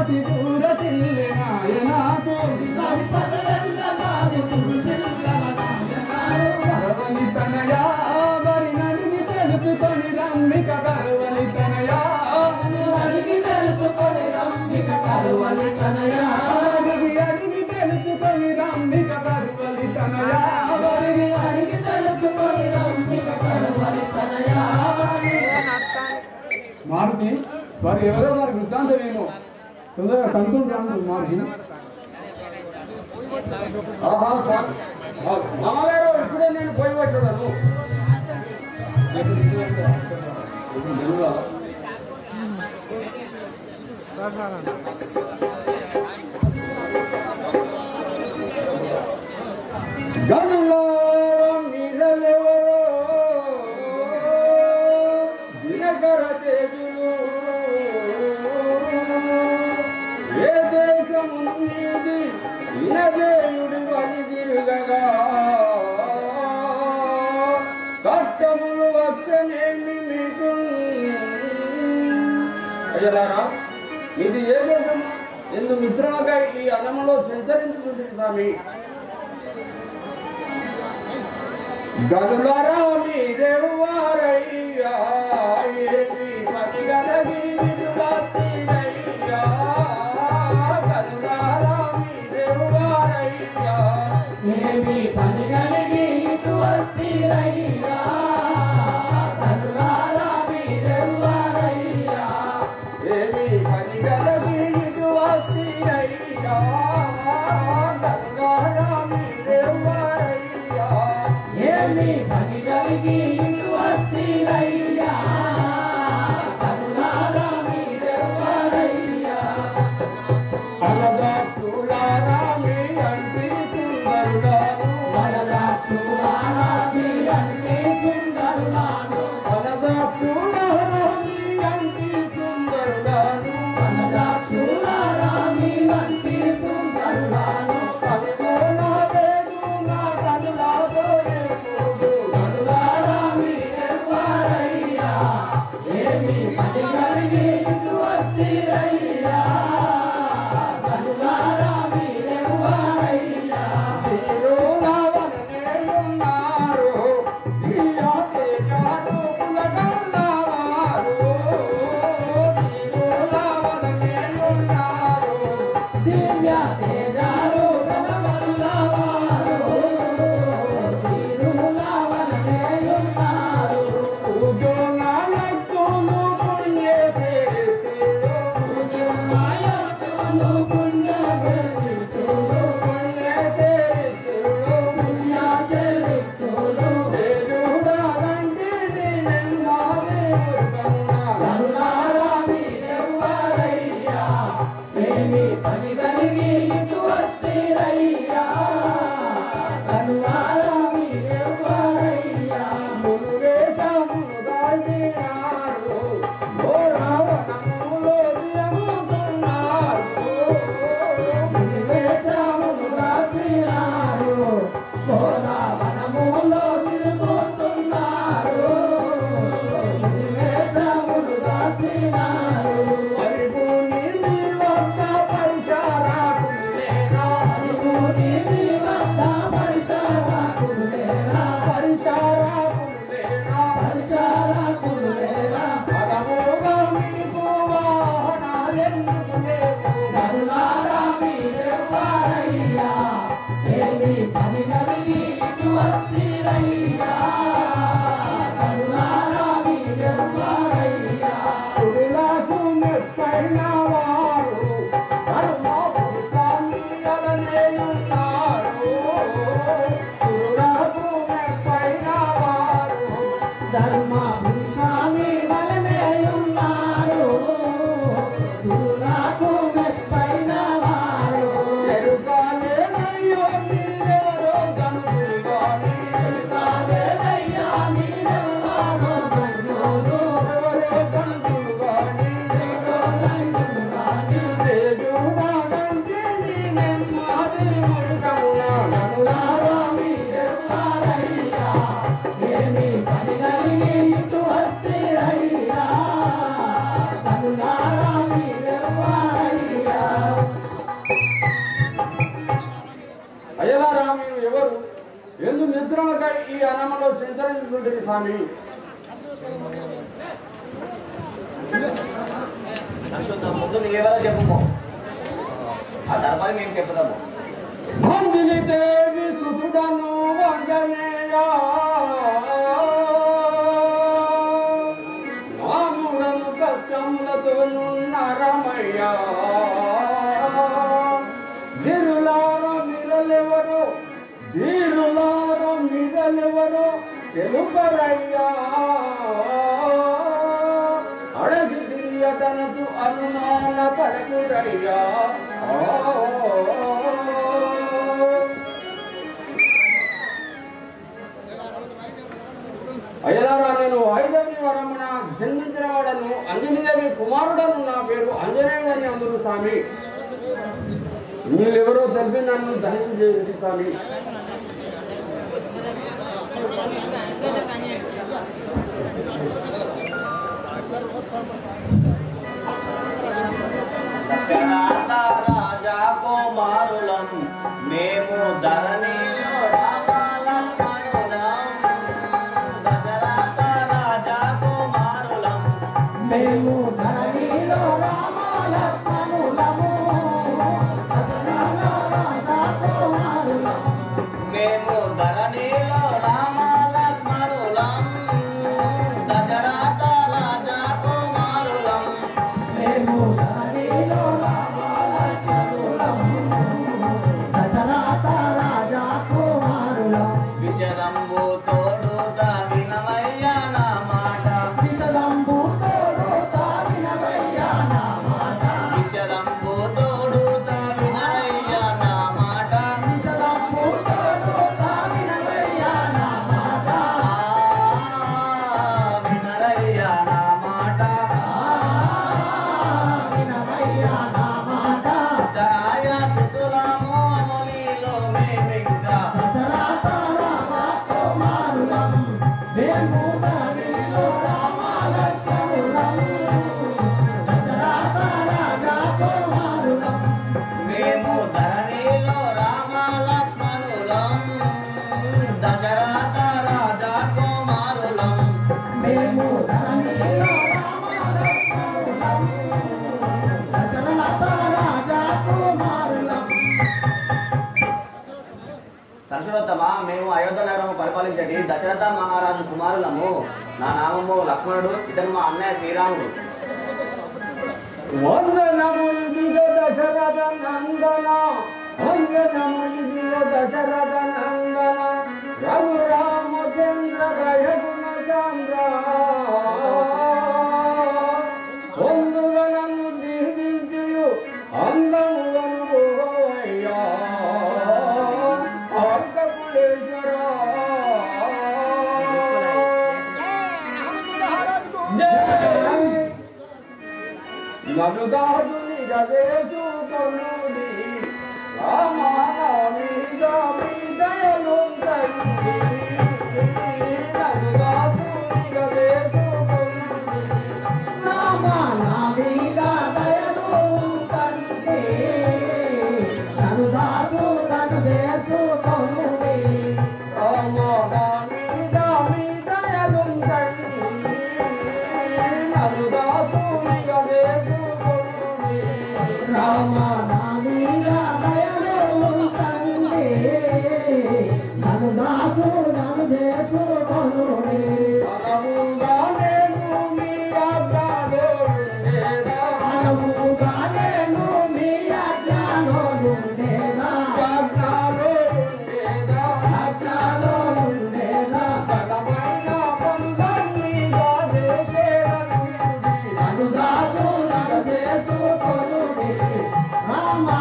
పతి పూర తిల్లి నాయనాకు కరవలి తనయా మరి నడిమి తెలుసుకొని రమ్మిక కరవలి తనయా అడిగి తెలుసుకొని రమ్మిక కరవలి తనయా అడిగి తెలుసుకొని రమ్మిక కరవలి తనయా అడిగి తెలుసుకొని రమ్మిక కరవలి తనయా మారుతి వారు ఎవరో వారి వృత్తాంతమేమో తొందరగా కనుక్కుంటాను మారుతి మామగారు ఇప్పుడే నేను పోయి పట్టున్నాను గనులో దినకర చేతులు ఏ దేశము నీది ఇనదేయుడి వలి తిరుగగా కష్టములు వచ్చనేమి మీకు అయ్యలారా ఇది ఏ దేశం ఎందు మిత్రులుగా ఈ అన్నములో సంచరించుతుంది స్వామి గనులారా మీ దేవువారయ్యా ఏమి పతి గనగి విడుదలయ్యా గనులారా మీ దేవువారయ్యా ఏమి పని గనగి విడుదలయ్యా గనులారా మీ దేవువారయ్యా ఏమి పని గనగి విడుదలయ్యా గనులారా మీ దేవువారయ్యా ఏమి పని కలిగి ఇటు వస్తీరయ్యా కరుణారా మీరెవ్వరయ్యా అలదాక్షులారా మీ అంటి సుందరుడాను అలదాక్షులారా మీ అంటి సుందరుడాను అలదాక్షులారా మీ అంటి సుందరుడాను అలదాక్షులారా మీ అంటి సుందరుడాను స్వామి. ముందు నీవెవరో చెప్పు, ఆ తర్వాత మేము చెప్తాము. అంజలి దేవి సుతుడను వందనేయ నాముడను కష్టములతో నున్నరమయ్య. ధీరులార మిరలెవరు తెలుపరయ్యా. అడగి తనకు అనుమాన పడకురయ్యా. అయ్యలారా, నేను వాయుదేవి వరమున జన్మించిన వాడను, అంజనీదేవి కుమారుడను. నా పేరు ఆంజనేయుడని అందరూ స్వామి. మీరెవరో తెలిపి నన్ను ధన్యం చేయండి స్వామి. రాజా కుమారులం మేము ధరణిలో రామాలక్ష్మణులం. దశరథ రాజా కుమారులం మేము ధరణిలో రామాలక్ష్మణులము. మేము ధరణిలో రామాలక్ష్మణులం. దశరథ రాజా కుమారులం మేము ధరణిలో రామాలక్ష్మణులము. దశరథ రాజా కుమారులం. విషదంబు తోడు దావినమయ్యా నా మాట. విషదంబు తోడు తావినమయ్యా నా మాట. విషదంబు తోడు దావినమయ్యా నా మాట. విషదంబు తోడు తావినమయ్యా నా మాట. వినరయ్యా నా మాట. వినమయ్యా నా మాట. సహాయ సుతులము అమలిలో మేమింకా. దశరథ రాజా కుమారులం. మేము ధరణిలో రామాలక్ష్మణులం. దశరథ రాజా కుమారులం. మేము ధరణిలో రామలక్ష్మణులం. దశరథ రాజా కుమారులం మేము ధరణిలో రామాలక్ష్మణులం. దశరథ రాజా కుమారులం. సరస్వతమా, మేము అయోధ్య నగరం పరిపాలించండి దశరథ మహారాజు కుమారులము. నా నామము లక్ష్మణుడు, ఇతను మా అన్నయ్య శ్రీరాముడు. వందనములు దశరథ నందన, వందనములు దశరథ నందన, రఘురామచంద్ర రఘుగుణ చంద్ర. పొందుగా నన్ను దీవించు అందములను పోవయ్యా. అర్కకులేశ్వరా జై. నలుదాదుని గదేశు కొనుడి రామానమిగా మీ దయలు తండ్రి. నలుదాదుని గదేశు కొనుడి రామా నా మీద దయలు ఉంటండి. నన్ను దాసు నన్ను చేసుకొనుడి. రామానమిగా మీ దయలు తండ్రి. నలుదాదుని గదేశు కొనుడి రామా నా మీద దయలు ఉంటండి. నన్ను దాసు నన్ను చేసుకొనుడి. అనముగా నేను మీ ఆజ్ఞలో ఉండేదా. మనముగా నేను మీ ఆజ్ఞలో ఉండేదా. ఆజ్ఞలో ఉండేదా. ఆజ్ఞలో ఉండేదా. బలమైన బంధాన్నిగా చేసేదనుడి. నన్ను దాసు నన్ను చేసుకొనుడి. రామా